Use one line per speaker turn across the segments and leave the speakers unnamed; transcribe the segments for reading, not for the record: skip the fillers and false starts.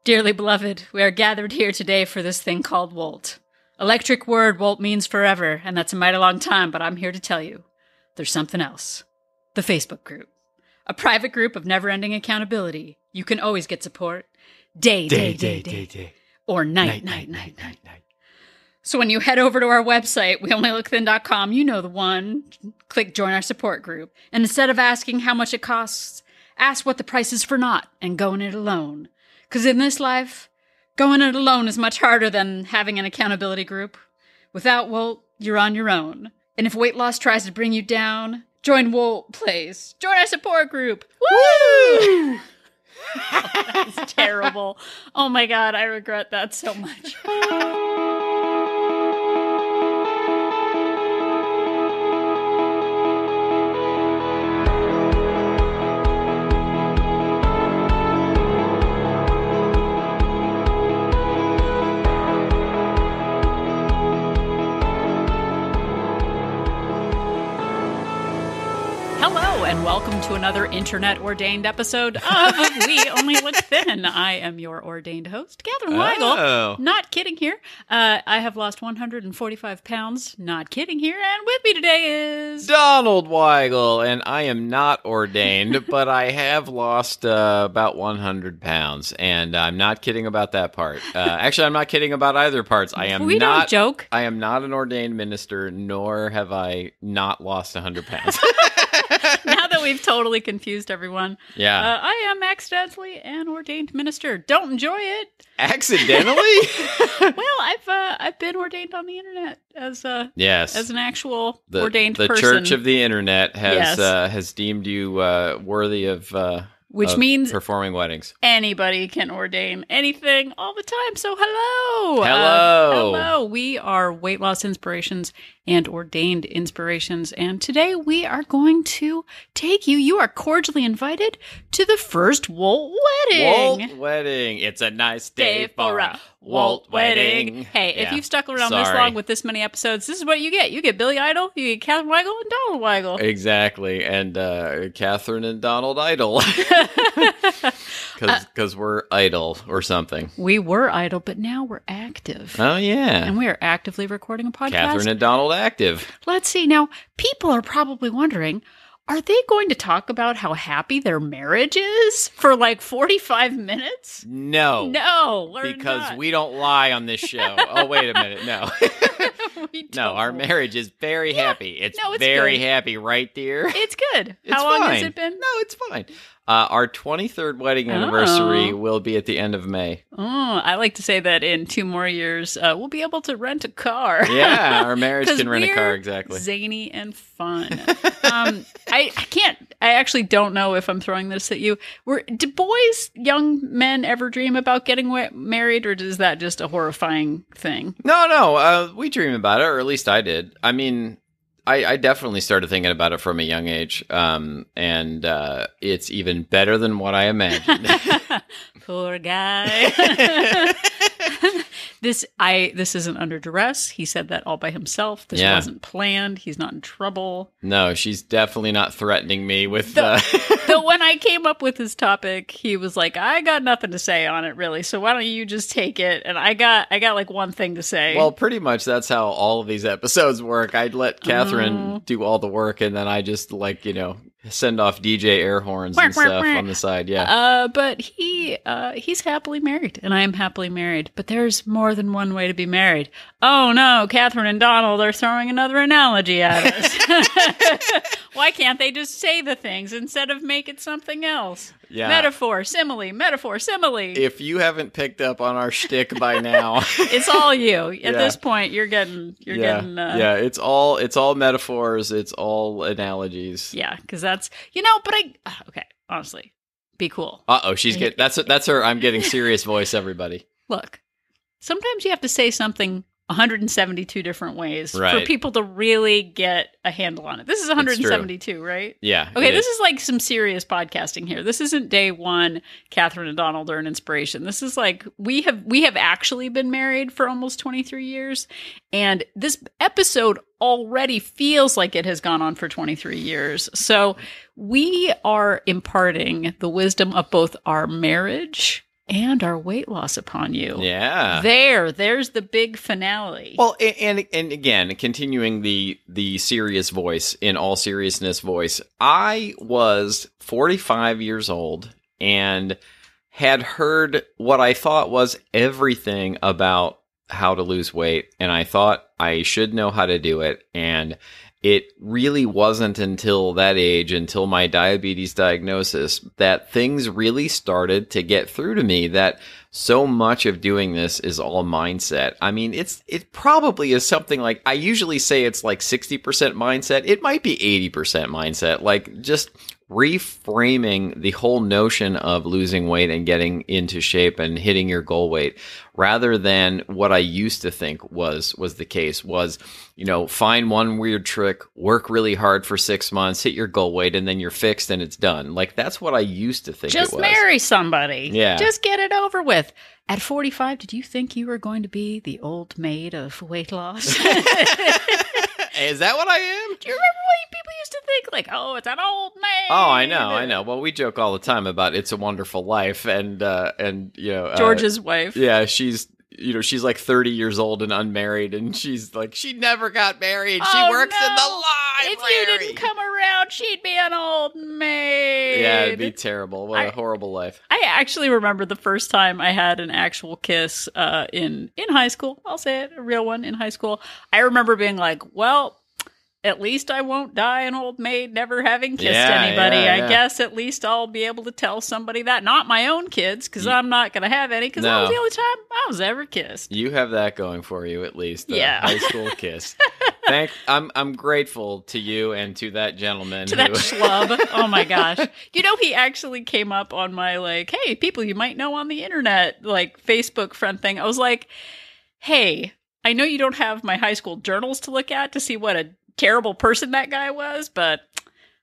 Dearly beloved, we are gathered here today for this thing called WOLT. Electric word WOLT means forever, and that's a mighty long time, but I'm here to tell you, there's something else. The Facebook group. A private group of never-ending accountability. You can always get support. Day. Or night. So when you head over to our website, weonlylookthin.com, you know the one, click join our support group. And instead of asking how much it costs, ask what the price is for not and going it alone. Because in this life, going it alone is much harder than having an accountability group. Without WOLT, you're on your own. And if weight loss tries to bring you down, join WOLT, please. Join our support group. Woo! Oh, that's terrible. Oh my God, I regret that so much. And welcome to another internet-ordained episode of We Only Look Thin. I am your ordained host, Catherine Weigel. Not kidding here. I have lost 145 pounds. Not kidding here. And with me today is...
Donald Weigel. And I am not ordained, but I have lost about 100 pounds. And I'm not kidding about that part. Actually, I'm not kidding about either parts.
Don't joke.
I am not an ordained minister, nor have I not lost 100 pounds.
Now that we've totally confused everyone, I am accidentally an ordained minister. Don't enjoy it.
Accidentally?
Well, I've been ordained on the internet as an actual ordained person.
The Church of the Internet has deemed you worthy of
which means
performing weddings.
Anybody can ordain anything all the time. So hello.
Hello.
We are Weight Loss Inspirations and Ordained Inspirations. And today we are going to take you are cordially invited to the first WOLT Wedding.
WOLT Wedding. It's a nice day for a WOLT Wedding.
Hey, if you've stuck around this long with this many episodes, this is what you get. You get Billy Idol, you get Catherine Weigel, and Donald Weigel.
Exactly. And Catherine and Donald Idol. Because we're idle or something.
We were idle, but now we're active.
Oh, yeah.
And we are actively recording a podcast.
Catherine and Donald active.
Let's see. Now, people are probably wondering, are they going to talk about how happy their marriage is for like 45 minutes?
No.
No, we're
because
not.
We don't lie on this show. Oh, wait a minute. No. No, our marriage is very happy. It's very
good.
Happy, right, dear?
It's good.
It's
How long
fine.
has it been?
No, it's fine. Our 23rd wedding anniversary will be at the end of May.
Oh, I like to say that in 2 more years, we'll be able to rent a car.
Yeah, our marriage can rent a car, exactly.
Zany and fun. I actually don't know if I'm throwing this at you. Do young men ever dream about getting married, or is that just a horrifying thing?
No, we dream about it, or at least I did. I mean... I definitely started thinking about it from a young age, and it's even better than what I imagined.
Poor guy. This isn't under duress. He said that all by himself. This wasn't planned. He's not in trouble.
No, she's definitely not threatening me with...
Though when I came up with his topic, he was like, I got nothing to say on it, really, so why don't you just take it? And I got like one thing to say.
Well, pretty much that's how all of these episodes work. I'd let Catherine do all the work, and then I just, send off DJ air horns and stuff on the side,
But he's happily married, and I am happily married. But there's more than one way to be married. Oh no, Catherine and Donald are throwing another analogy at us. Why can't they just say the things instead of make it something else? Yeah. Metaphor, simile.
If you haven't picked up on our shtick by now,
it's all you. At this point, you're getting.
It's all metaphors. It's all analogies.
Yeah, because that's okay. Honestly, be cool.
That's her. I'm getting serious voice. Everybody,
look. Sometimes you have to say something 172 different ways
for
people to really get a handle on it. This is 172, right?
Yeah.
Okay, this is like some serious podcasting here. This isn't day one, Catherine and Donald are an inspiration. This is like, we have actually been married for almost 23 years, and this episode already feels like it has gone on for 23 years. So we are imparting the wisdom of both our marriage and our weight loss upon you.
Yeah.
There's the big finale.
Well, and again, continuing the serious voice, in all seriousness voice, I was 45 years old and had heard what I thought was everything about how to lose weight, and I thought I should know how to do it. And it really wasn't until that age, until my diabetes diagnosis, that things really started to get through to me that so much of doing this is all mindset. I mean, it probably is something like, I usually say it's like 60% mindset. It might be 80% mindset. Like just reframing the whole notion of losing weight and getting into shape and hitting your goal weight, rather than what I used to think was the case was, find one weird trick, work really hard for 6 months, hit your goal weight, and then you're fixed and it's done. Like that's what I used to think it was.
Just marry somebody.
Yeah.
Just get it over with. At 45, did you think you were going to be the old maid of weight loss?
Is that what I am?
Do you remember what people used to think? Like, oh, it's an old maid.
Oh, I know. Well, we joke all the time about It's a Wonderful Life, and
George's wife.
Yeah, she's like 30 years old and unmarried, and she's like, she never got married. She works in the library.
If you didn't come around, she'd be an old maid.
Yeah, it'd be terrible. What a horrible life.
I actually remember the first time I had an actual kiss in high school. I'll say it, a real one in high school. I remember being like, well, at least I won't die an old maid, never having kissed anybody.
Yeah.
I guess at least I'll be able to tell somebody that. Not my own kids, because I'm not going to have any, because that was the only time I was ever kissed.
You have that going for you, at least. High school kiss. I'm grateful to you and to that gentleman.
That schlub. Oh my gosh. He actually came up on my, like, hey, people you might know on the internet, like, Facebook friend thing. I was like, hey, I know you don't have my high school journals to look at to see what a terrible person that guy was, but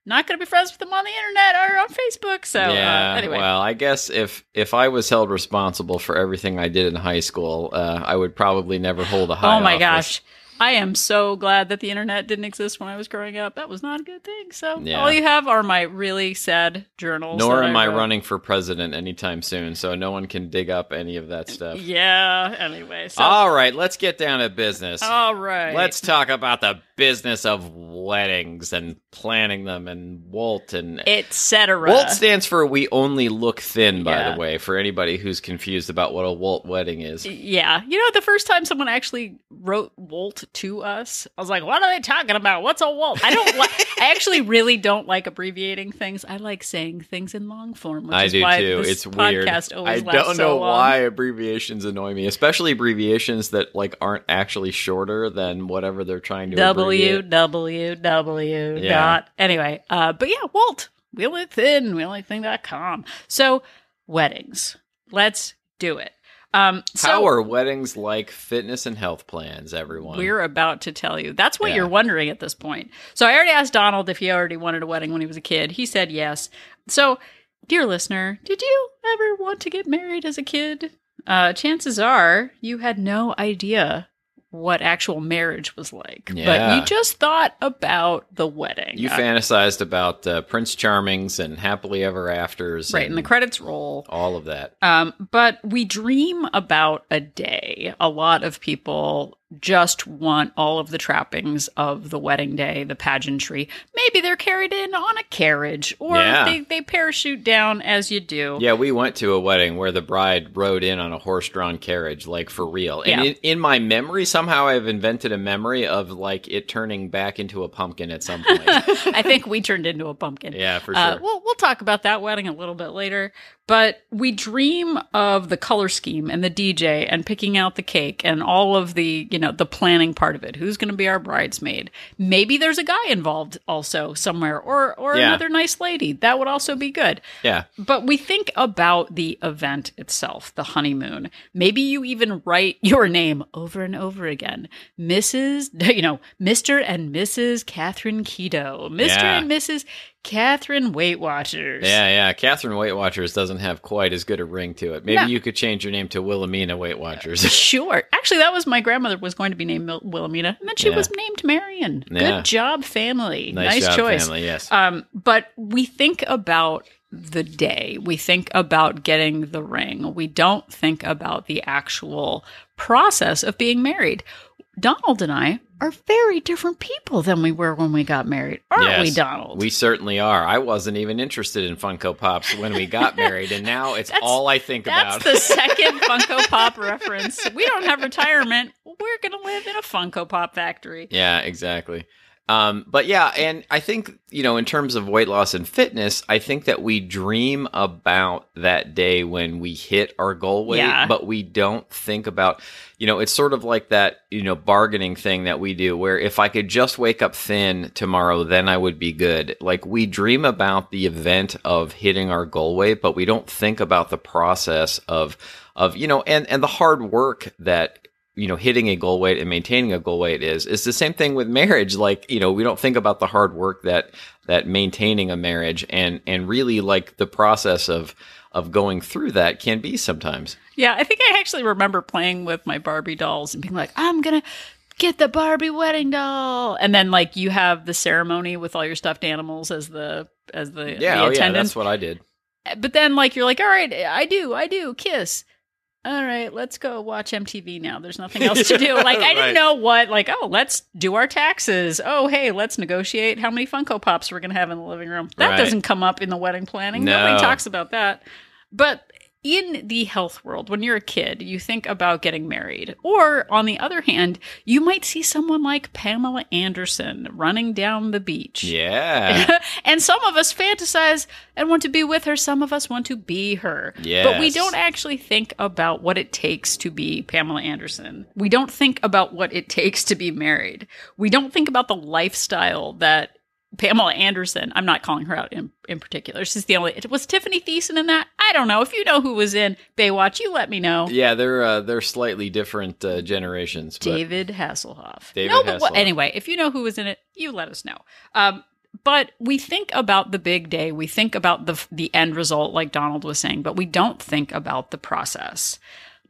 not going to be friends with him on the internet or on Facebook. So anyway.
Well, I guess if I was held responsible for everything I did in high school, I would probably never hold a high office.
Oh my gosh. I am so glad that the internet didn't exist when I was growing up. That was not a good thing. So all you have are my really sad journals.
Nor am I running for president anytime soon, so no one can dig up any of that stuff.
Yeah, anyway. So.
All right, let's get down to business.
All right.
Let's talk about the business of weddings and planning them and WOLT and
etc.
WOLT stands for We Only Look Thin, by the way, for anybody who's confused about what a WOLT wedding is.
Yeah. The first time someone actually wrote WOLT to us, I was like, what are they talking about? What's a WOLT? I actually really don't like abbreviating things. I like saying things in long form, which is why
too.
This
it's weird.
Podcast always
I don't know
so
why abbreviations annoy me, especially abbreviations that like aren't actually shorter than whatever they're trying to abbreviate.
www. Dot. Anyway, but yeah, WOLT. We only thing.com. So weddings. Let's do it.
How are weddings like fitness and health plans, everyone?
We're about to tell you. That's what you're wondering at this point. So I already asked Donald if he already wanted a wedding when he was a kid. He said yes. So, dear listener, did you ever want to get married as a kid? Chances are you had no idea what actual marriage was like.
Yeah.
But you just thought about the wedding.
You fantasized about Prince Charmings and happily ever afters.
Right, and the credits roll.
All of that.
But we dream about a day. A lot of people just want all of the trappings of the wedding day, the pageantry. Maybe they're carried in on a carriage, or they parachute down as you do.
Yeah, we went to a wedding where the bride rode in on a horse-drawn carriage, like for real. And in my memory, somehow I've invented a memory of like it turning back into a pumpkin at some point.
I think we turned into a pumpkin.
Yeah, for sure.
We'll talk about that wedding a little bit later. But we dream of the color scheme and the DJ and picking out the cake and all of the, the planning part of it. Who's going to be our bridesmaid? Maybe there's a guy involved also somewhere, or another nice lady. That would also be good.
Yeah.
But we think about the event itself, the honeymoon. Maybe you even write your name over and over again. Mr. and Mrs. Catherine Keto. Mr. and Mrs. Catherine Weight Watchers.
Yeah. Catherine Weight Watchers doesn't have quite as good a ring to it. Maybe you could change your name to Wilhelmina Weight Watchers.
Sure. Actually, that was my grandmother was going to be named Wilhelmina, and then she was named Marion. Good job, family. Nice
job,
choice.
family, yes.
But we think about the day. We think about getting the ring. We don't think about the actual process of being married. Donald and I are very different people than we were when we got married, aren't we, Donald?
We certainly are. I wasn't even interested in Funko Pops when we got married, and now it's all I think about.
That's the second Funko Pop reference. We don't have retirement. We're going to live in a Funko Pop factory.
Yeah, exactly. But yeah, and I think, in terms of weight loss and fitness, I think that we dream about that day when we hit our goal weight, but we don't think about, it's sort of like that, bargaining thing that we do where if I could just wake up thin tomorrow, then I would be good. Like we dream about the event of hitting our goal weight, but we don't think about the process of and the hard work that hitting a goal weight and maintaining a goal weight is the same thing with marriage. Like, we don't think about the hard work that maintaining a marriage and really like the process of going through that can be sometimes.
Yeah. I think I actually remember playing with my Barbie dolls and being like, I'm going to get the Barbie wedding doll. And then like you have the ceremony with all your stuffed animals as the attendant.
Yeah, that's what I did.
But then like, you're like, all right, I do kiss. All right, let's go watch MTV now. There's nothing else to do. Like, I didn't know let's do our taxes. Oh, hey, let's negotiate how many Funko Pops we're going to have in the living room. That doesn't come up in the wedding planning.
No.
Nobody talks about that. But in the health world, when you're a kid, you think about getting married. Or, on the other hand, you might see someone like Pamela Anderson running down the beach.
Yeah.
And some of us fantasize and want to be with her. Some of us want to be her.
Yes.
But we don't actually think about what it takes to be Pamela Anderson. We don't think about what it takes to be married. We don't think about the lifestyle that Pamela Anderson, I'm not calling her out in particular. She's the only. Was Tiffany Thiessen in that? I don't know. If you know who was in Baywatch, you let me know.
Yeah, they're slightly different generations. But
David Hasselhoff.
Hasselhoff.
Anyway, if you know who was in it, you let us know. But we think about the big day. We think about the end result, like Donald was saying, but we don't think about the process.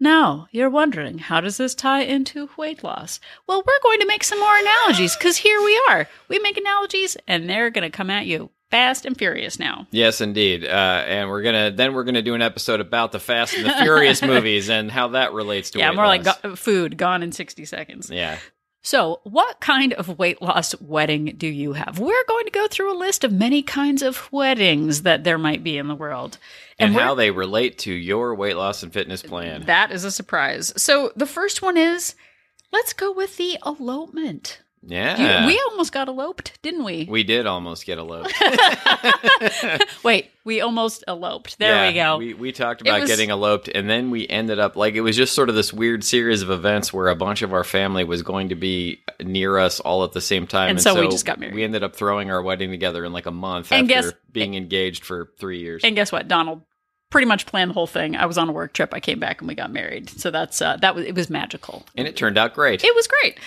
Now, you're wondering, how does this tie into weight loss? Well, we're going to make some more analogies because here we are. We make analogies and they're going to come at you fast and furious now.
Yes, indeed. And we're gonna do an episode about the Fast and the Furious movies and how that relates to weight
more
loss.
like food gone in 60 seconds.
Yeah.
So, what kind of weight loss wedding do you have? We're going to go through a list of many kinds of weddings that there might be in the world.
And how they relate to your weight loss and fitness plan.
That is a surprise. So, the first one is, let's go with the elopement.
Yeah.
We almost got eloped, didn't we?
We did almost get eloped.
Wait, we almost eloped. There we go.
We talked about getting eloped, and then we ended up, it was just sort of this weird series of events where a bunch of our family was going to be near us all at the same time.
And so we just got married.
We ended up throwing our wedding together in a month after being engaged for 3 years.
And guess what? Donald pretty much planned the whole thing. I was on a work trip. I came back and we got married. So it was magical.
And it turned out great.
It was great.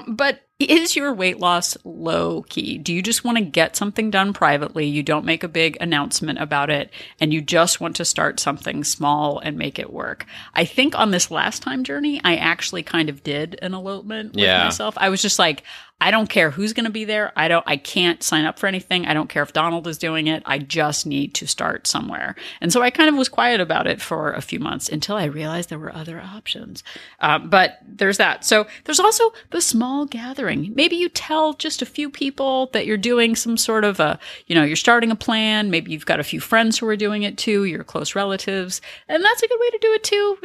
But is your weight loss low key? Do you just want to get something done privately? You don't make a big announcement about it and you just want to start something small and make it work. I think on this last time journey, I actually kind of did an elopement with myself. I was just like, I don't care who's going to be there. I can't sign up for anything. I don't care if Donald is doing it. I just need to start somewhere. And so I kind of was quiet about it for a few months until I realized there were other options. But there's that. So there's also the small gathering. Maybe you tell just a few people that you're doing some sort of you're starting a plan. Maybe you've got a few friends who are doing it too, your close relatives. And that's a good way to do it too.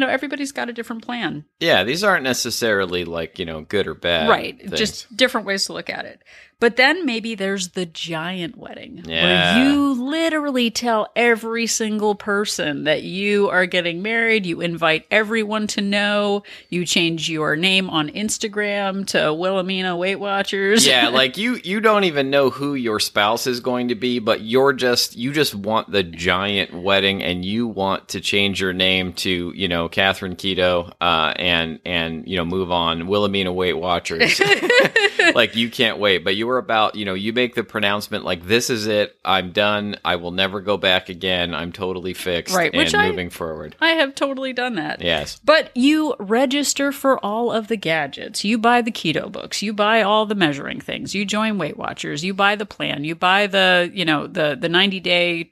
Everybody's got a different plan.
Yeah, these aren't necessarily good or bad.
Right.
things.
Just different ways to look at it. But then maybe there's the giant wedding where you literally tell every single person that you are getting married. You invite everyone to know. You change your name on Instagram to Wilhelmina Weight Watchers.
Yeah, you don't even know who your spouse is going to be, but you just want the giant wedding and you want to change your name to, Catherine Keto and move on. Wilhelmina Weight Watchers. You can't wait. But you were about, you make the pronouncement this is it. I'm done. I will never go back again. I'm totally fixed moving forward.
I have totally done that.
Yes.
But you register for all of the gadgets. You buy the keto books. You buy all the measuring things. You join Weight Watchers. You buy the plan. You buy the 90-day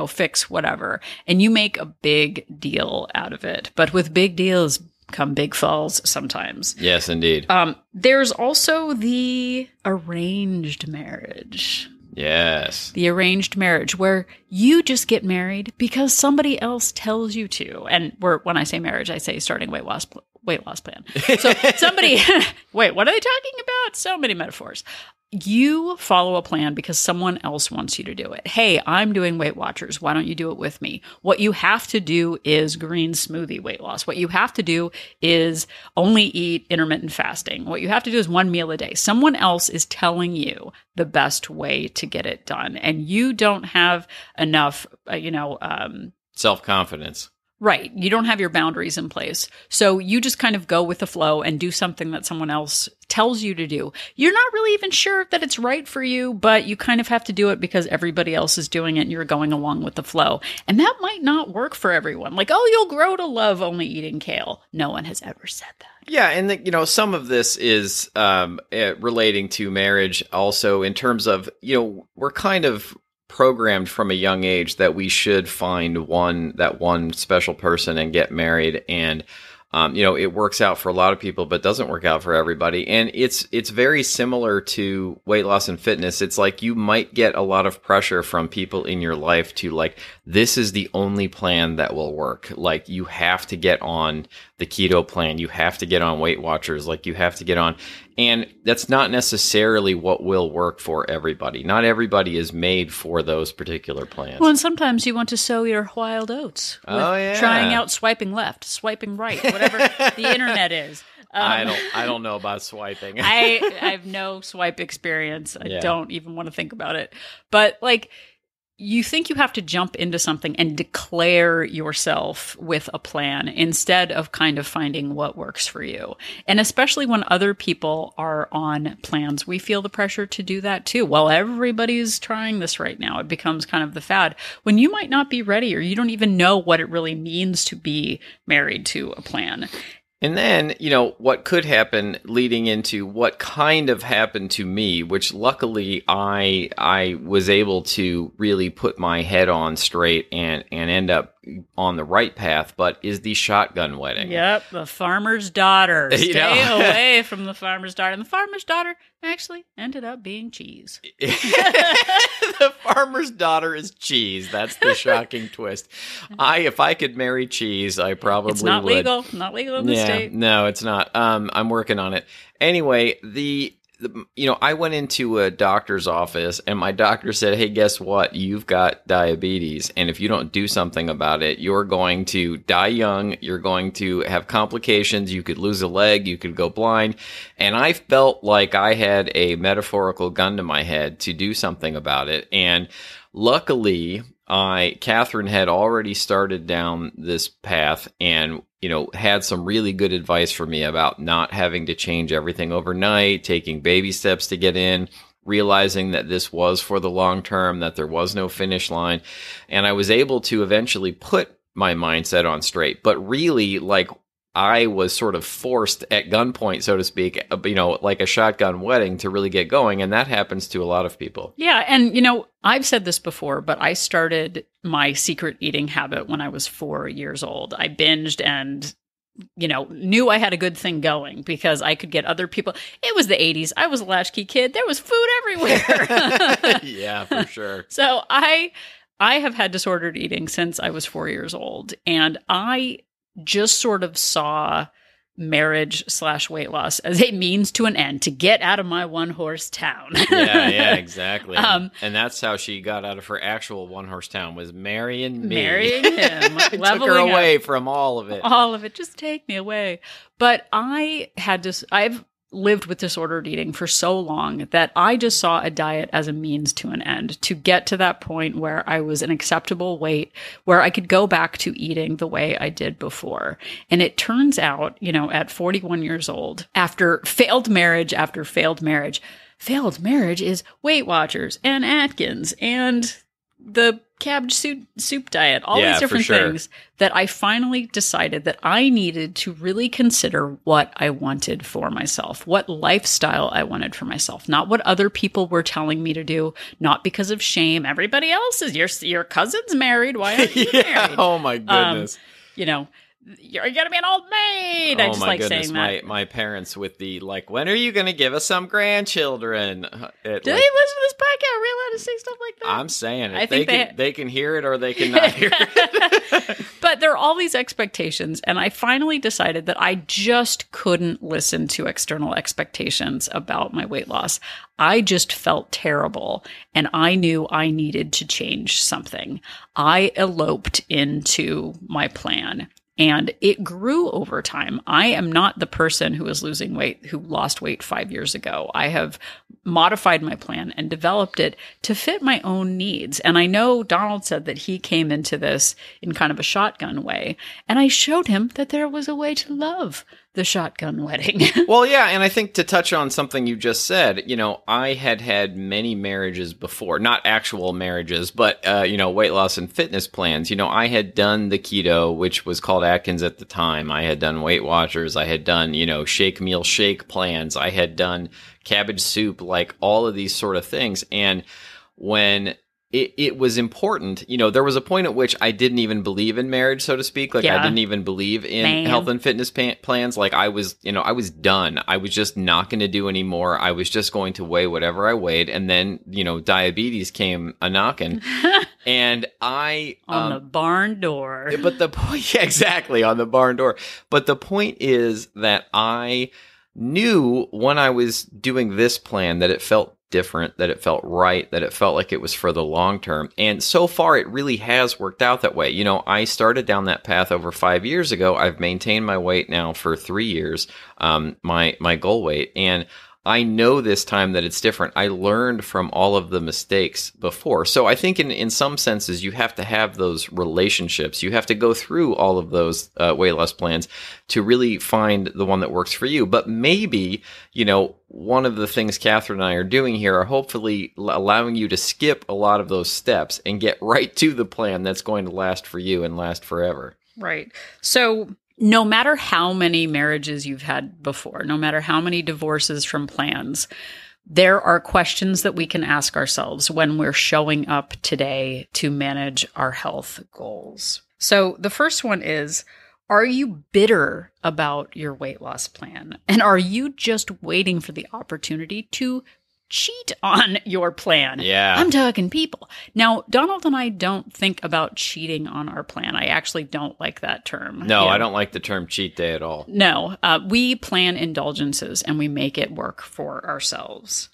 fix whatever. And you make a big deal out of it. But with big deals come big falls sometimes.
Yes, indeed.
There's also the arranged marriage.
Yes.
The arranged marriage where you just get married because somebody else tells you to. And when I say marriage, I say starting weight loss plan. So somebody, wait, what are they talking about? So many metaphors. You follow a plan because someone else wants you to do it. Hey, I'm doing Weight Watchers. Why don't you do it with me? What you have to do is green smoothie weight loss. What you have to do is only eat intermittent fasting. What you have to do is 1 meal a day. Someone else is telling you the best way to get it done. And you don't have enough,
self-confidence.
Right. You don't have your boundaries in place. So you just kind of go with the flow and do something that someone else tells you to do. You're not really even sure that it's right for you, but you kind of have to do it because everybody else is doing it and you're going along with the flow. And that might not work for everyone. Like, oh, you'll grow to love only eating kale. No one has ever said that.
Yeah, and some of this is relating to marriage also in terms of, we're kind of programmed from a young age that we should find one special person and get married, and it works out for a lot of people but doesn't work out for everybody. And it's very similar to weight loss and fitness. It's like you might get a lot of pressure from people in your life to like, this is the only plan that will work. Like, you have to get on the keto plan, you have to get on Weight Watchers, like you have to get on. And that's not necessarily what will work for everybody. Not everybody is made for those particular plans.
Well, and sometimes you want to sow your wild oats with trying out swiping left, swiping right, whatever the internet is.
I don't know about swiping.
I have no swipe experience. I don't even want to think about it. But like, you think you have to jump into something and declare yourself with a plan instead of kind of finding what works for you. And especially when other people are on plans, we feel the pressure to do that too. Well, everybody's trying this right now. It becomes kind of the fad when you might not be ready or you don't even know what it really means to be married to a plan.
And then, what could happen leading into what kind of happened to me, which luckily I was able to really put my head on straight and end up on the right path, but is the shotgun wedding.
Yep, the farmer's daughter. Stay away from the farmer's daughter. And the farmer's daughter actually ended up being cheese.
The farmer's daughter is cheese. That's the shocking twist. If I could marry cheese, I probably would.
It's not legal. Not legal in the state.
No, it's not. I'm working on it. Anyway, I went into a doctor's office and my doctor said, hey, guess what? You've got diabetes. And if you don't do something about it, you're going to die young. You're going to have complications. You could lose a leg. You could go blind. And I felt like I had a metaphorical gun to my head to do something about it. And luckily, Catherine had already started down this path and had some really good advice for me about not having to change everything overnight, taking baby steps to get in, realizing that this was for the long term, that there was no finish line. And I was able to eventually put my mindset on straight. But really, like, I was sort of forced at gunpoint, so to speak, like a shotgun wedding to really get going. And that happens to a lot of people.
Yeah. And, I've said this before, but I started my secret eating habit when I was 4 years old. I binged and, knew I had a good thing going because I could get other people. It was the 80s. I was a latchkey kid. There was food everywhere.
Yeah, for sure.
So I have had disordered eating since I was 4 years old. And I just sort of saw marriage/weight loss as a means to an end to get out of my one-horse town.
Yeah, exactly. And that's how she got out of her actual one-horse town, was marrying me.
Marrying him.
Took her away from all of it.
All of it. Just take me away. But I've lived with disordered eating for so long that I just saw a diet as a means to an end to get to that point where I was an acceptable weight, where I could go back to eating the way I did before. And it turns out, at 41 years old, after failed marriage is Weight Watchers and Atkins and the cabbage soup diet, all
Yeah,
these different
for sure.
things, that I finally decided that I needed to really consider what I wanted for myself, what lifestyle I wanted for myself, not what other people were telling me to do, not because of shame. Everybody else is, your cousin's married. Why aren't you married?
Oh my goodness.
You know, you're going to be an old maid. I just like saying that.
My parents with the, like, when are you going to give us some grandchildren?
Do they listen to this podcast? Are we allowed to say stuff like that?
I'm saying it.
I think
they can hear it or they can not hear it.
But there are all these expectations, and I finally decided that I just couldn't listen to external expectations about my weight loss. I just felt terrible, and I knew I needed to change something. I eloped into my plan. And it grew over time. I am not the person who is losing weight, who lost weight 5 years ago. I have modified my plan and developed it to fit my own needs. And I know Donald said that he came into this in kind of a shotgun way. And I showed him that there was a way to love the shotgun wedding.
Well, yeah, and I think to touch on something you just said, I had many marriages before, not actual marriages, but, weight loss and fitness plans. I had done the keto, which was called Atkins at the time. I had done Weight Watchers. I had done, shake meal shake plans. I had done cabbage soup, like all of these sort of things. And when it was important, there was a point at which I didn't even believe in marriage, so to speak. Like, I didn't even believe in health and fitness plans. Like, I was done. I was just not going to do anymore. I was just going to weigh whatever I weighed. And then, diabetes came a-knocking. And I...
on the barn door.
But the point... Yeah, exactly, on the barn door. But the point is that I knew when I was doing this plan that it felt different, that it felt right, that it felt like it was for the long term. And so far, it really has worked out that way. I started down that path over 5 years ago. I've maintained my weight now for 3 years, my goal weight. And I know this time that it's different. I learned from all of the mistakes before. So I think in some senses, you have to have those relationships. You have to go through all of those weight loss plans to really find the one that works for you. But maybe, one of the things Catherine and I are doing here are hopefully allowing you to skip a lot of those steps and get right to the plan that's going to last for you and last forever.
Right. So no matter how many marriages you've had before, no matter how many divorces from plans, there are questions that we can ask ourselves when we're showing up today to manage our health goals. So the first one is, are you bitter about your weight loss plan? And are you just waiting for the opportunity to cheat on your plan?
Yeah.
I'm talking people. Now, Donald and I don't think about cheating on our plan. I actually don't like that term.
No, I don't like the term cheat day at all.
No, we plan indulgences and we make it work for ourselves.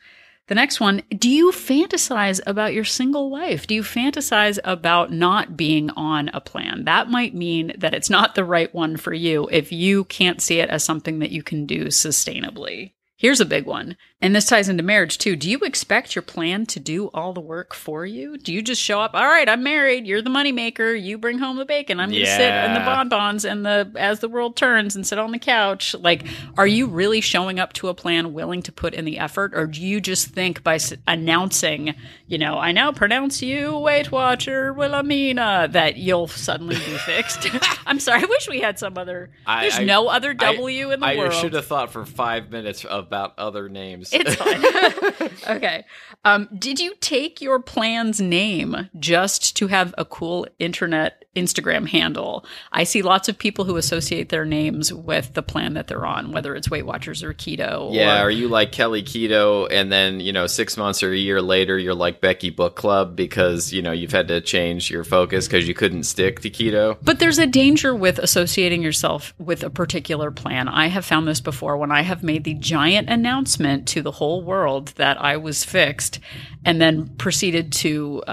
The next one, do you fantasize about your single life? Do you fantasize about not being on a plan? That might mean that it's not the right one for you if you can't see it as something that you can do sustainably. Here's a big one, and this ties into marriage too. Do you expect your plan to do all the work for you? Do you just show up, all right, I'm married, you're the moneymaker, you bring home the bacon, I'm going to sit in the bonbons and as the world turns and sit on the couch? Like, are you really showing up to a plan willing to put in the effort, or do you just think by announcing, I now pronounce you Weight Watcher Wilhelmina, that you'll suddenly be fixed? I'm sorry, I wish we had some other, there's no other W in the world.
I should have thought for 5 minutes about other names.
It's fine. Okay. Did you take your plan's name just to have a cool Instagram handle? I see lots of people who associate their names with the plan that they're on, whether it's Weight Watchers or Keto.
Yeah, or you like Kelly Keto, and then, 6 months or a year later, you're like Becky Book Club because, you've had to change your focus because you couldn't stick to keto.
But there's a danger with associating yourself with a particular plan. I have found this before when I have made the giant announcement to the whole world that I was fixed and then proceeded to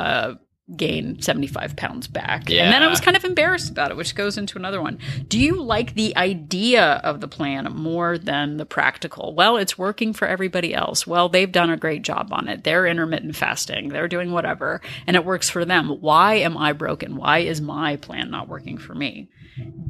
gain 75 pounds back.
Yeah.
And then I was kind of embarrassed about it, which goes into another one. Do you like the idea of the plan more than the practical? Well, it's working for everybody else. Well, they've done a great job on it. They're intermittent fasting. They're doing whatever, and it works for them. Why am I broken? Why is my plan not working for me?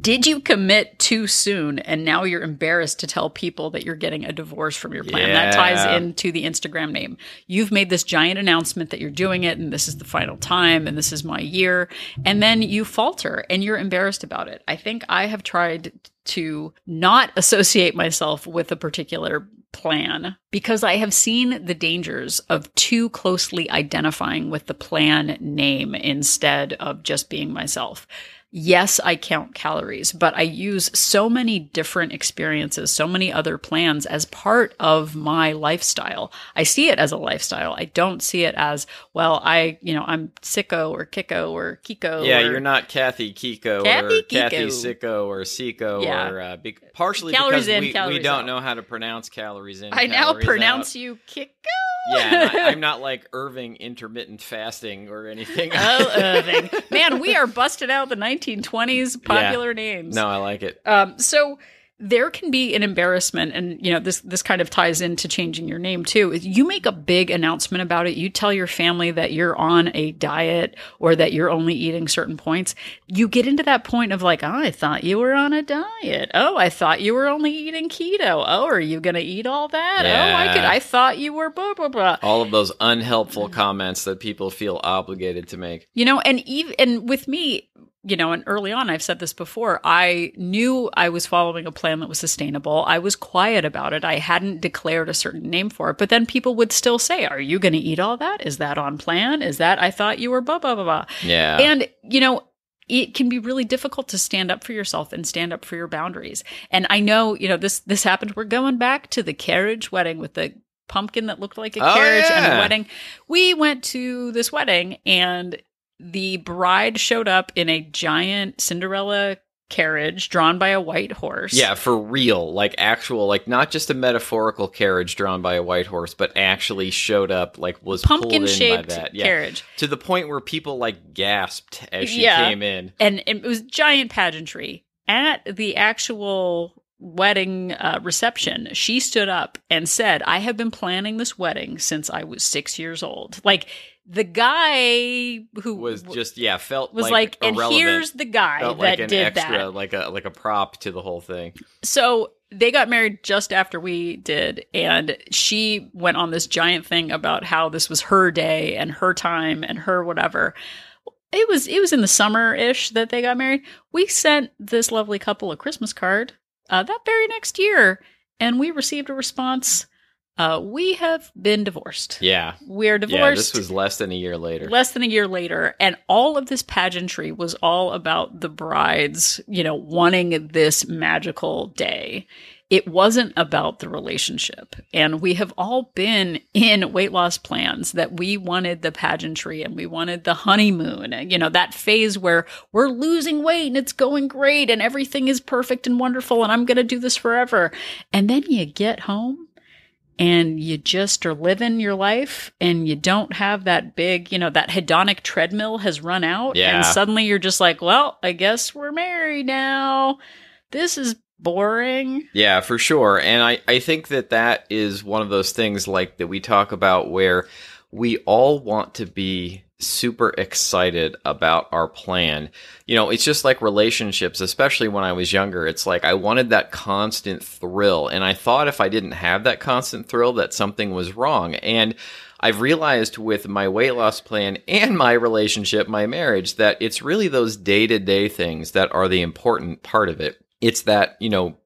Did you commit too soon and now you're embarrassed to tell people that you're getting a divorce from your plan?
Yeah.
That ties into the Instagram name. You've made this giant announcement that you're doing it and this is the final time and this is my year. And then you falter and you're embarrassed about it. I think I have tried to not associate myself with a particular plan because I have seen the dangers of too closely identifying with the plan name instead of just being myself. Yes, I count calories, but I use so many different experiences, so many other plans as part of my lifestyle. I see it as a lifestyle. I don't see it as, well, I'm sicko or Kiko or Kiko.
Yeah,
or,
you're not Kathy Kiko
Kathy
or Kathy
Kiko.
Sicko or Siko
Yeah.
or partially
Calories
because
in,
we
calories
don't
out.
know how to pronounce calories in.
I now
calories
pronounce
out.
you Kiko.
Yeah, and I'm not like Irving intermittent fasting or anything.
Oh, Irving. Man, we are busting out the 1920s popular names.
No, I like it.
So there can be an embarrassment, and this kind of ties into changing your name too. Is you make a big announcement about it. You tell your family that you're on a diet or that you're only eating certain points. You get into that point of like, oh, I thought you were on a diet. Oh, I thought you were only eating keto. Oh, are you going to eat all that?
Yeah.
Oh, I thought you were blah blah blah.
All of those unhelpful comments that people feel obligated to make.
And with me, and early on, I've said this before, I knew I was following a plan that was sustainable. I was quiet about it. I hadn't declared a certain name for it. But then people would still say, are you going to eat all that? Is that on plan? Is that, I thought you were blah, blah, blah, blah.
Yeah.
And, it can be really difficult to stand up for yourself and stand up for your boundaries. And I know, this happened. We're going back to the carriage wedding with the pumpkin that looked like a carriage and a wedding. We went to this wedding and the bride showed up in a giant Cinderella carriage drawn by a white horse.
Yeah, for real. Like actual, like not just a metaphorical carriage drawn by a white horse, but actually showed up, like was pulled in by that. Yeah.
Carriage.
To the point where people like gasped as she came in.
And it was giant pageantry. At the actual wedding reception, she stood up and said, I have been planning this wedding since I was 6 years old. Like, the guy who
was just felt
was
like
and here's the guy
felt
that
like an
did
extra,
that,
like a prop to the whole thing.
So they got married just after we did, and she went on this giant thing about how this was her day and her time and her whatever. It was in the summer-ish that they got married. We sent this lovely couple a Christmas card that very next year, and we received a response. We have been divorced. Yeah. We're divorced.
Yeah, this was less than a year later.
Less than a year later. And all of this pageantry was all about the brides, wanting this magical day. It wasn't about the relationship. And we have all been in weight loss plans that we wanted the pageantry and we wanted the honeymoon, that phase where we're losing weight and it's going great and everything is perfect and wonderful and I'm going to do this forever. And then you get home and you just are living your life and you don't have that big, that hedonic treadmill has run out.
Yeah.
And suddenly you're just like, well, I guess we're married now. This is boring.
Yeah, for sure. And I think that is one of those things like that we talk about where we all want to be super excited about our plan. It's just like relationships, especially when I was younger. It's like I wanted that constant thrill. And I thought if I didn't have that constant thrill, that something was wrong. And I've realized with my weight loss plan and my relationship, my marriage, that it's really those day-to-day things that are the important part of it. It's that,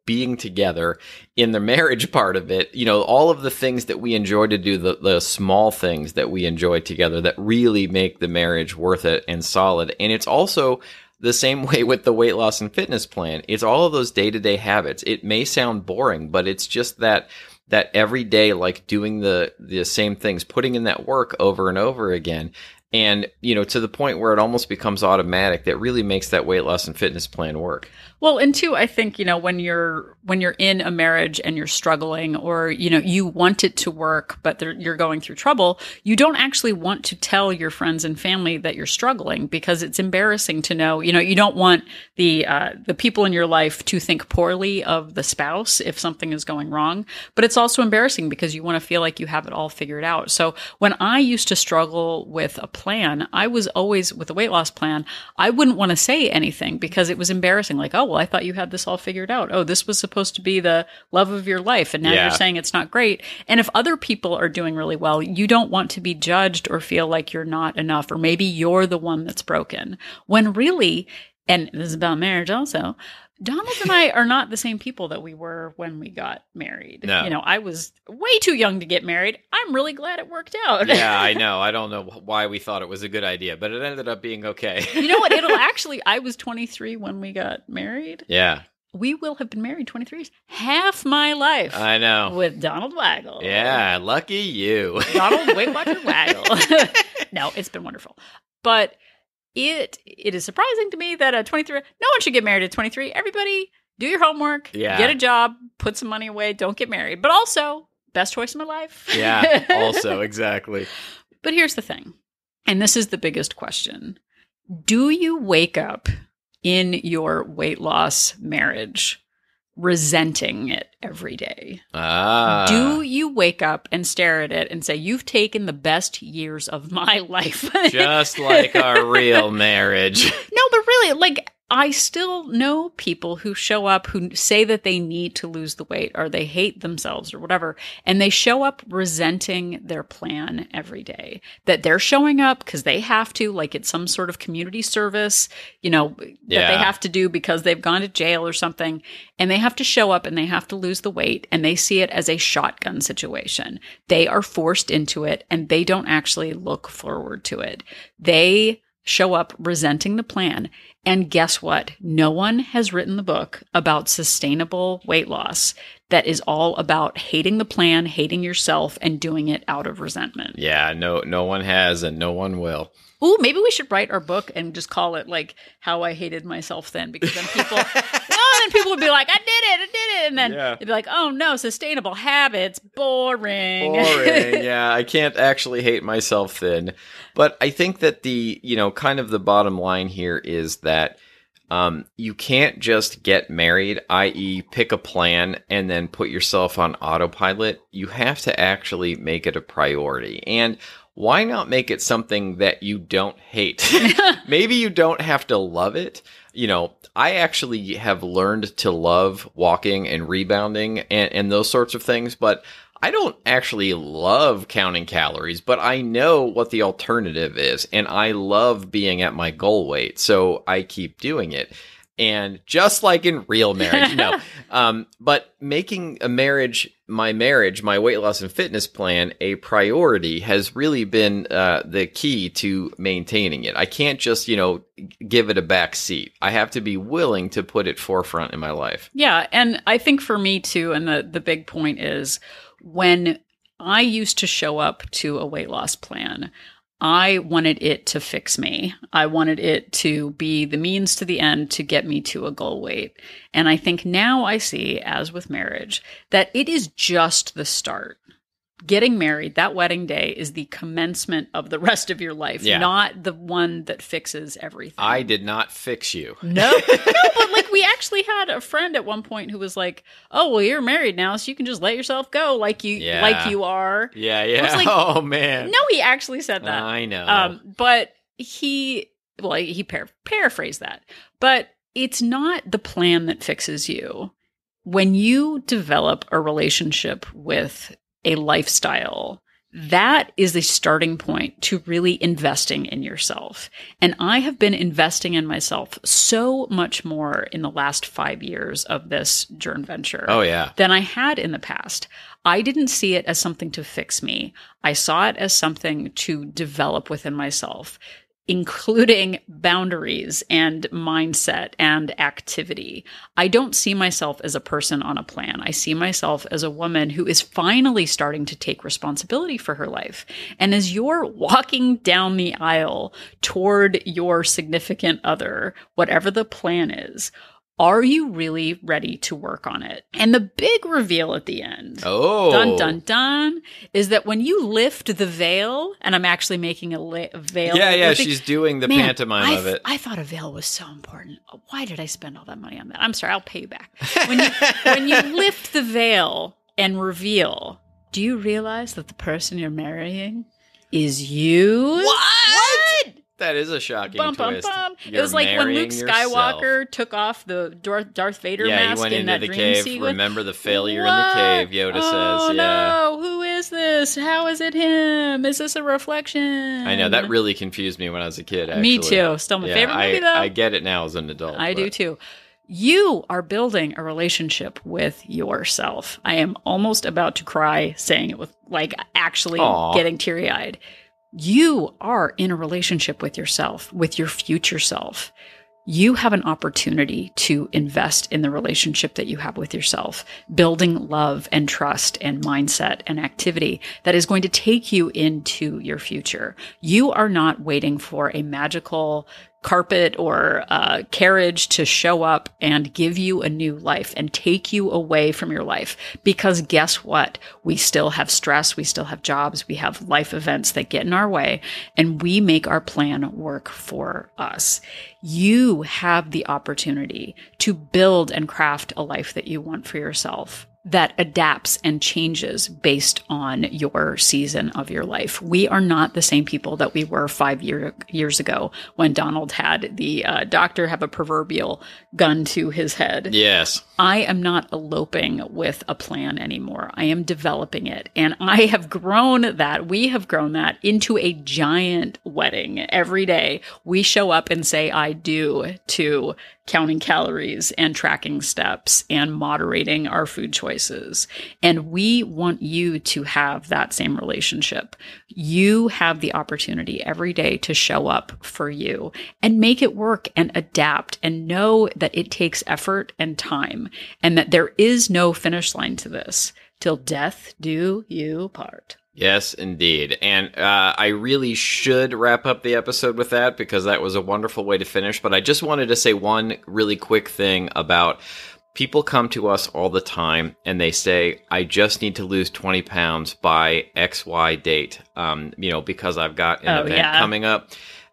being together in the marriage part of it, all of the things that we enjoy to do, the small things that we enjoy together that really make the marriage worth it and solid. And it's also the same way with the weight loss and fitness plan. It's all of those day-to-day habits. It may sound boring, but it's just that every day, like doing the same things, putting in that work over and over again. And, to the point where it almost becomes automatic, that really makes that weight loss and fitness plan work.
Well, and two, I think, when you're in a marriage and you're struggling, or, you want it to work, but you're going through trouble, you don't actually want to tell your friends and family that you're struggling, because it's embarrassing to know, you don't want the people in your life to think poorly of the spouse if something is going wrong, but it's also embarrassing because you want to feel like you have it all figured out. So when I used to struggle with a plan, I was always with a weight loss plan, I wouldn't want to say anything because it was embarrassing. Like, oh, well, I thought you had this all figured out. Oh, this was supposed to be the love of your life, and now you're saying it's not great. And if other people are doing really well, you don't want to be judged or feel like you're not enough, or maybe you're the one that's broken. When really, and this is about marriage also, Donald and I are not the same people that we were when we got married.
No.
I was way too young to get married. I'm really glad it worked out.
Yeah, I know. I don't know why we thought it was a good idea, but it ended up being okay.
You know what? I was 23 when we got married.
Yeah.
We will have been married 23 years. Half my life.
I know.
With Donald Waggle.
Yeah, lucky you.
Donald Weight Watcher Waggle. No, it's been wonderful. But it is surprising to me that at 23, no one should get married at 23. Everybody, do your homework, get a job, put some money away, don't get married. But also, best choice of my life.
Yeah, also, exactly.
But here's the thing, and this is the biggest question. Do you wake up in your weight loss marriage resenting it every day? Do you wake up and stare at it and say, you've taken the best years of my life?
Just like our real marriage.
No, but really, I still know people who show up who say that they need to lose the weight, or they hate themselves or whatever, and they show up resenting their plan every day. That they're showing up because they have to, like it's some sort of community service, that they have to do because they've gone to jail or something, and they have to show up and they have to lose the weight, and they see it as a shotgun situation. They are forced into it, and they don't actually look forward to it. They show up resenting the plan. And guess what? No one has written the book about sustainable weight loss that is all about hating the plan, hating yourself, and doing it out of resentment.
Yeah, no one has, and no one will.
Ooh, maybe we should write our book and just call it How I Hated Myself Then, because then people, then people would be like, I did it. And then they'd be like, oh no, sustainable habits, boring.
Yeah, I can't actually hate myself then. But I think that the, kind of the bottom line here is that you can't just get married, i.e. pick a plan and then put yourself on autopilot. You have to actually make it a priority. And why not make it something that you don't hate? Maybe you don't have to love it. I actually have learned to love walking and rebounding and those sorts of things, but I don't actually love counting calories, but I know what the alternative is, and I love being at my goal weight, so I keep doing it. And just like in real marriage, but making my weight loss and fitness plan a priority has really been the key to maintaining it. I can't just, give it a back seat. I have to be willing to put it forefront in my life.
Yeah. And I think for me too, and the big point is, when I used to show up to a weight loss plan, I wanted it to fix me. I wanted it to be the means to the end to get me to a goal weight. And I think now I see, as with marriage, that it is just the start. Getting married, that wedding day, is the commencement of the rest of your life, not the one that fixes everything.
I did not fix you.
No, but we actually had a friend at one point who was like, "Oh, well, you're married now, so you can just let yourself go like you are."
Yeah.
I was like,
oh man.
No, he actually said that.
I know.
But he paraphrased that. But it's not the plan that fixes you. When you develop a relationship with a lifestyle, that is a starting point to really investing in yourself. And I have been investing in myself so much more in the last 5 years of this journey venture than I had in the past. I didn't see it as something to fix me. I saw it as something to develop within myself, including boundaries and mindset and activity. I don't see myself as a person on a plan. I see myself as a woman who is finally starting to take responsibility for her life. And as you're walking down the aisle toward your significant other, whatever the plan is, Are you really ready to work on it? And the big reveal at the end, dun, dun, dun, is that when you lift the veil, and I'm actually making a veil.
Yeah, she's doing the pantomime of it.
I thought a veil was so important. Why did I spend all that money on that? I'm sorry, I'll pay you back. When you lift the veil and reveal, do you realize that the person you're marrying is you?
What? That is a shocking twist.
It was like when Luke Skywalker took off the Darth Vader mask in that
the
dream
cave.
sequence.
Remember the failure in the cave, Yoda says.
No, who is this? How is it him? Is this a reflection?
I know, that really confused me when I was a kid, actually.
Me too. Still my favorite movie, though.
I get it now as an adult.
I do too. You are building a relationship with yourself. I am almost about to cry saying it with actually getting teary-eyed. You are in a relationship with yourself, with your future self. You have an opportunity to invest in the relationship that you have with yourself, building love and trust and mindset and activity that is going to take you into your future. You are not waiting for a magical carpet or carriage to show up and give you a new life and take you away from your life. Because guess what? We still have stress. We still have jobs. We have life events that get in our way, and we make our plan work for us. You have the opportunity to build and craft a life that you want for yourself, that adapts and changes based on your season of your life. We are not the same people that we were 5 years ago when Donald had the doctor have a proverbial gun to his head.
Yes.
I am not eloping with a plan anymore. I am developing it. And I have grown that. We have grown that into a giant wedding. Every day we show up and say, I do to counting calories and tracking steps and moderating our food choices. And we want you to have that same relationship. You have the opportunity every day to show up for you and make it work and adapt and know that it takes effort and time and that there is no finish line to this. Till death do you part.
Yes, indeed. And I really should wrap up the episode with that because that was a wonderful way to finish. But I just wanted to say one really quick thing about people come to us all the time and they say, I just need to lose 20 pounds by XY date, because I've got an event coming up.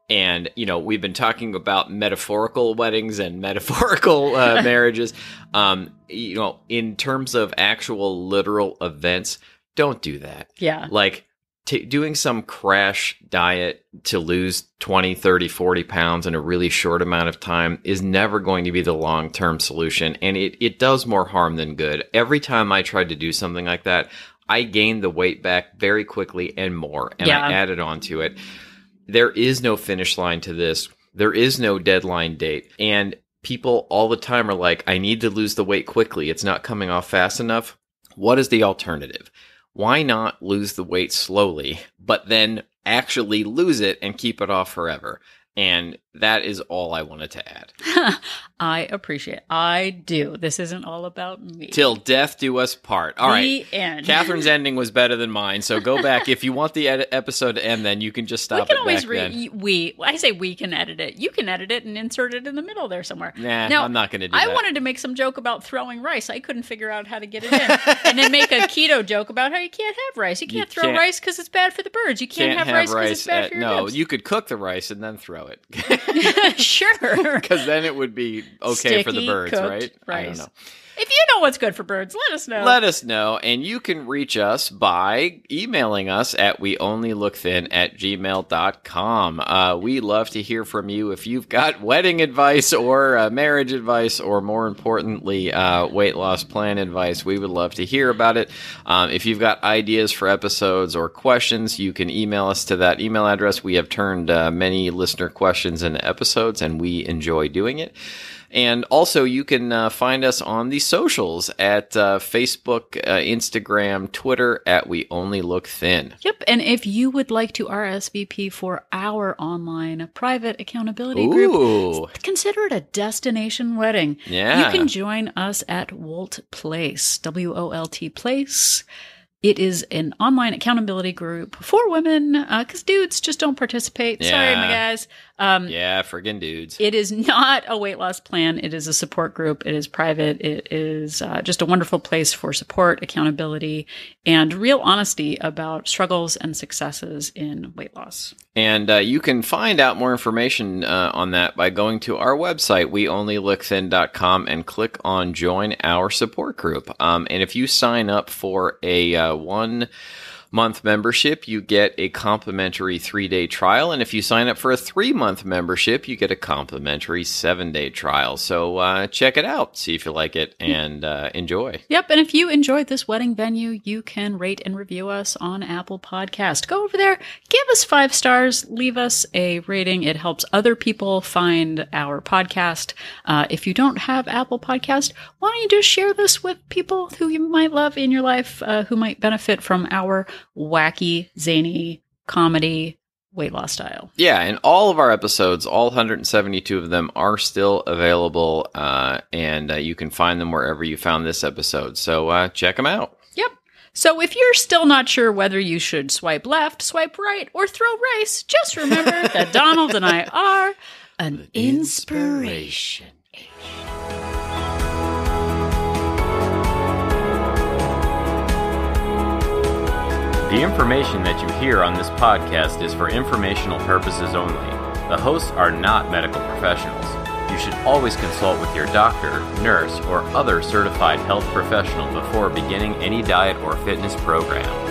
And, we've been talking about metaphorical weddings and metaphorical marriages. In terms of actual literal events, don't do that.
Yeah.
Like doing some crash diet to lose 20, 30, 40 pounds in a really short amount of time is never going to be the long-term solution. And it does more harm than good. Every time I tried to do something like that, I gained the weight back very quickly and more. And I added on to it. There is no finish line to this. There is no deadline date. And people all the time are like, I need to lose the weight quickly. It's not coming off fast enough. What is the alternative? Why not lose the weight slowly, but then actually lose it and keep it off forever? And that is all I wanted to add.
I appreciate it. I do. This isn't all about me.
Till death do us part. All right.
The end.
Catherine's ending was better than mine, so go back. If you want the episode to end, then you can just stop it back then.
I say we can edit it. You can edit it and insert it in the middle there somewhere.
Nah,
now,
I'm not going to do that.
I wanted to make some joke about throwing rice. I couldn't figure out how to get it in. And then make a keto joke about how you can't have rice. You can't throw rice because it's bad for the birds. You can't have rice because it's bad for your ribs.
You could cook the rice and then throw it.
Sure.
Because then it would be okay
Sticky,
for the birds, right?
Rice.
I don't know.
If you know what's good for birds, let us know.
Let us know. And you can reach us by emailing us at weonlylookThin@gmail.com. We love to hear from you if you've got wedding advice or marriage advice or, more importantly, weight loss plan advice. We would love to hear about it. If you've got ideas for episodes or questions, you can email us to that email address. We have turned many listener questions into episodes, and we enjoy doing it. And also, you can find us on the socials at Facebook, Instagram, Twitter at We Only Look Thin.
Yep. And if you would like to RSVP for our online private accountability group, consider it a destination wedding.
Yeah.
You can join us at WOLT Place, WOLT Place. It is an online accountability group for women because dudes just don't participate.
Yeah.
Sorry, my guys.
Yeah, friggin' dudes.
It is not a weight loss plan. It is a support group. It is private. It is just a wonderful place for support, accountability, and real honesty about struggles and successes in weight loss.
And you can find out more information on that by going to our website, weonlylookThin.com, and click on Join Our Support Group. And if you sign up for a 1-month membership, you get a complimentary 3-day trial. And if you sign up for a 3-month membership, you get a complimentary 7-day trial. So check it out, see if you like it, and enjoy.
Yep. And if you enjoyed this wedding venue, you can rate and review us on Apple Podcast. Go over there, give us 5 stars, leave us a rating. It helps other people find our podcast. If you don't have Apple Podcast, why don't you just share this with people who you might love in your life, who might benefit from our wacky, zany comedy weight loss style.
Yeah, and all of our episodes, all 172 of them, are still available, and you can find them wherever you found this episode. So check them out.
Yep. So if you're still not sure whether you should swipe left, swipe right, or throw rice, just remember that Donald and I are an inspiration.
The information that you hear on this podcast is for informational purposes only. The hosts are not medical professionals. You should always consult with your doctor, nurse, or other certified health professional before beginning any diet or fitness program.